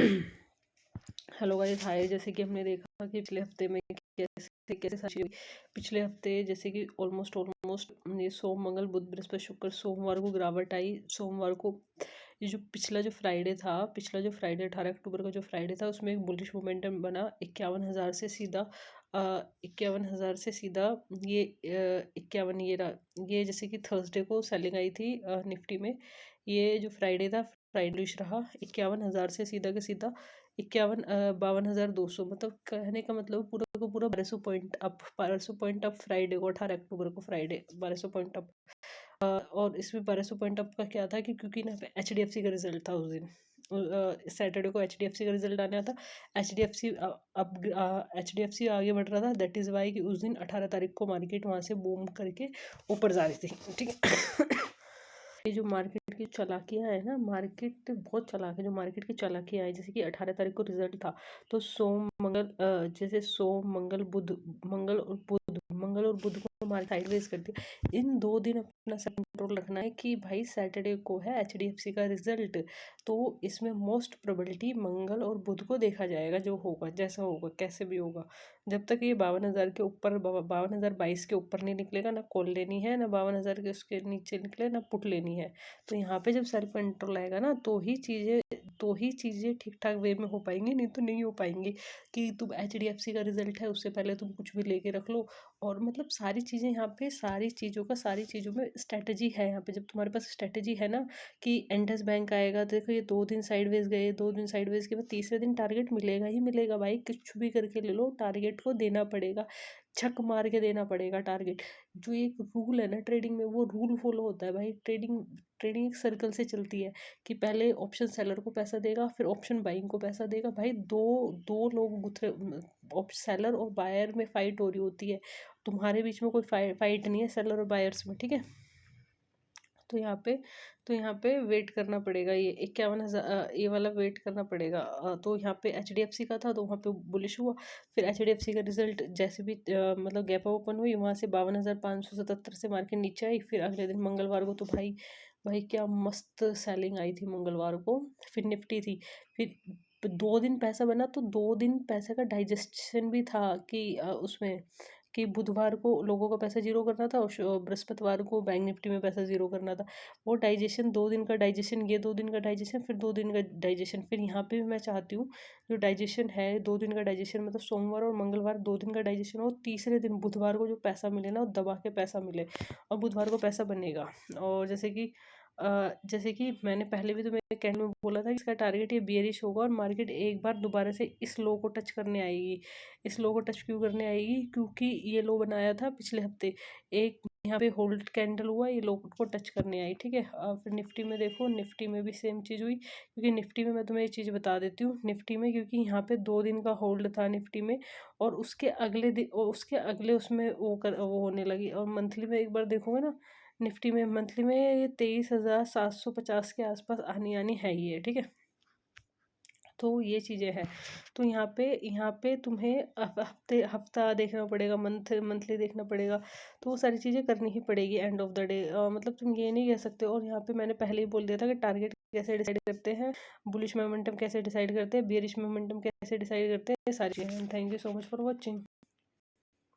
Hello guys, हाय। जैसे कि हमने देखा कि पिछले हफ्ते में कैसे कैसे सारी पिछले हफ्ते जैसे कि ऑलमोस्ट ये सोम मंगल बुध बृहस्पति शुक्र, सोमवार को गिरावट आई। सोमवार को ये जो पिछला जो फ्राइडे 18 अक्टूबर का जो फ्राइडे था, उसमें एक बुलिश मोमेंटम बना 51,000 से सीधा 51,000 से सीधा ये 51 ये जैसे कि थर्सडे को सेलिंग आई थी निफ्टी में। ये जो फ्राइडे था, फ्राइडे रहा 51,000 से सीधा के सीधा 52,200, मतलब कहने का मतलब पूरा को पूरा 1200 पॉइंट अप फ्राइडे को 18 अक्टूबर को फ्राइडे 1200 पॉइंट अप। और इसमें 1200 पॉइंट अप का क्या था कि क्योंकि ना HDFC का रिजल्ट था उस दिन, सैटरडे को HDFC का रिजल्ट आने था। HDFC अब HDFC आगे बढ़ रहा था, दैट इज़ वाई कि उस दिन 18 तारीख को मार्केट वहाँ से बूम करके ऊपर जा रही थी, ठीक है। ये जो मार्केट की चालाकियाँ है ना, मार्केट बहुत चालाक है। जो मार्केट की चालाकियाँ है, जैसे कि 18 तारीख को रिजल्ट था, तो जैसे सोम मंगल बुध मंगल और बुध को मार्केट साइडवेज करती है। इन 2 दिन अपना कंट्रोल रखना है कि भाई सैटरडे को है HDFC का रिजल्ट, तो इसमें मोस्ट प्रोबेबिलिटी मंगल और बुध को देखा जाएगा। जो होगा, जैसा होगा, कैसे भी होगा, जब तक ये 52,000 के ऊपर 52,022 के ऊपर नहीं निकलेगा, ना कॉल लेनी है, ना 52,000 के उसके नीचे निकले, ना पुट लेनी है। तो यहाँ पे जब सेल्फ कंट्रोल आएगा ना, तो ही चीज़ें ठीक ठाक वे में हो पाएंगी, नहीं तो नहीं हो पाएंगी। कि तुम HDFC का रिजल्ट है, उससे पहले तुम कुछ भी लेके रख लो। और मतलब सारी चीज़ें यहाँ पे, सारी चीज़ों में स्ट्रेटजी है। यहाँ पे जब तुम्हारे पास स्ट्रेटजी है ना, कि इंडस बैंक आएगा, देखो ये 2 दिन साइडवेज गए, 2 दिन साइडवेज के बाद तीसरे दिन टारगेट मिलेगा ही मिलेगा भाई। कुछ भी करके ले लो, टारगेट को देना पड़ेगा, छक मार के देना पड़ेगा टारगेट। जो एक रूल है ना ट्रेडिंग में, वो रूल फॉलो होता है भाई। ट्रेडिंग एक सर्कल से चलती है कि पहले ऑप्शन सेलर को पैसा देगा, फिर ऑप्शन बाइंग को पैसा देगा। भाई दो दो लोग गुथरे, सेलर और बायर में फाइट हो रही होती है। तुम्हारे बीच में कोई फाइट नहीं है सेलर और बायर्स में, ठीक है। तो यहाँ पे वेट करना पड़ेगा, ये 51,000 ये वाला वेट करना पड़ेगा। तो यहाँ पे HDFC का था, तो वहाँ पे बुलिश हुआ। फिर HDFC का रिजल्ट जैसे भी मतलब गैप ओपन हुई, वहाँ से 52,577 से मार्केट नीचे आई। फिर अगले दिन मंगलवार को तो भाई क्या मस्त सेलिंग आई थी मंगलवार को। फिर निफ्टी थी। फिर 2 दिन पैसा बना, तो 2 दिन पैसे का डाइजेशन भी था कि उसमें कि बुधवार को लोगों का पैसा जीरो करना था, और बृहस्पतिवार को बैंक निफ्टी में पैसा जीरो करना था। वो डाइजेशन, 2 दिन का डाइजेशन, ये 2 दिन का डाइजेशन, फिर 2 दिन का डाइजेशन। फिर यहाँ पे भी मैं चाहती हूँ जो डाइजेशन है, 2 दिन का डाइजेशन, मतलब सोमवार और मंगलवार 2 दिन का डाइजेशन हो, तीसरे दिन बुधवार को जो पैसा मिले ना, वो दबा के पैसा मिले, और बुधवार को पैसा बनेगा। और जैसे कि मैंने पहले भी तो मेरे कहने में बोला था कि इसका टारगेट ये बियरिश होगा, और मार्केट एक बार दोबारा से इस लो को टच करने आएगी। इस लो को टच क्यों करने आएगी? क्योंकि ये लो बनाया था पिछले हफ्ते, एक यहाँ पे होल्ड कैंडल हुआ, ये लो को टच करने आई, ठीक है। फिर निफ्टी में देखो, निफ्टी में भी सेम चीज़ हुई। क्योंकि निफ्टी में मैं तुम्हें ये चीज़ बता देती हूँ, निफ्टी में क्योंकि यहाँ पे 2 दिन का होल्ड था निफ्टी में, और उसके अगले दिन, और उसके अगले उसमें वो होने लगी। और मंथली में एक बार देखोगे ना, निफ्टी में मंथली में ये 23,750 के आसपास आनी है ये, ठीक है। तो ये चीज़ें हैं। तो यहाँ पे तुम्हें हफ्ता देखना पड़ेगा, मंथली देखना पड़ेगा। तो वो सारी चीज़ें करनी ही पड़ेगी एंड ऑफ द डे। मतलब तुम ये नहीं कह सकते। और यहाँ पे मैंने पहले ही बोल दिया था कि टारगेट कैसे डिसाइड करते हैं, बुलिश मोमेंटम कैसे डिसाइड करते हैं, बेयरिश मोमेंटम कैसे डिसाइड करते हैं, सारी चीज़ें। Thank you so much for watching.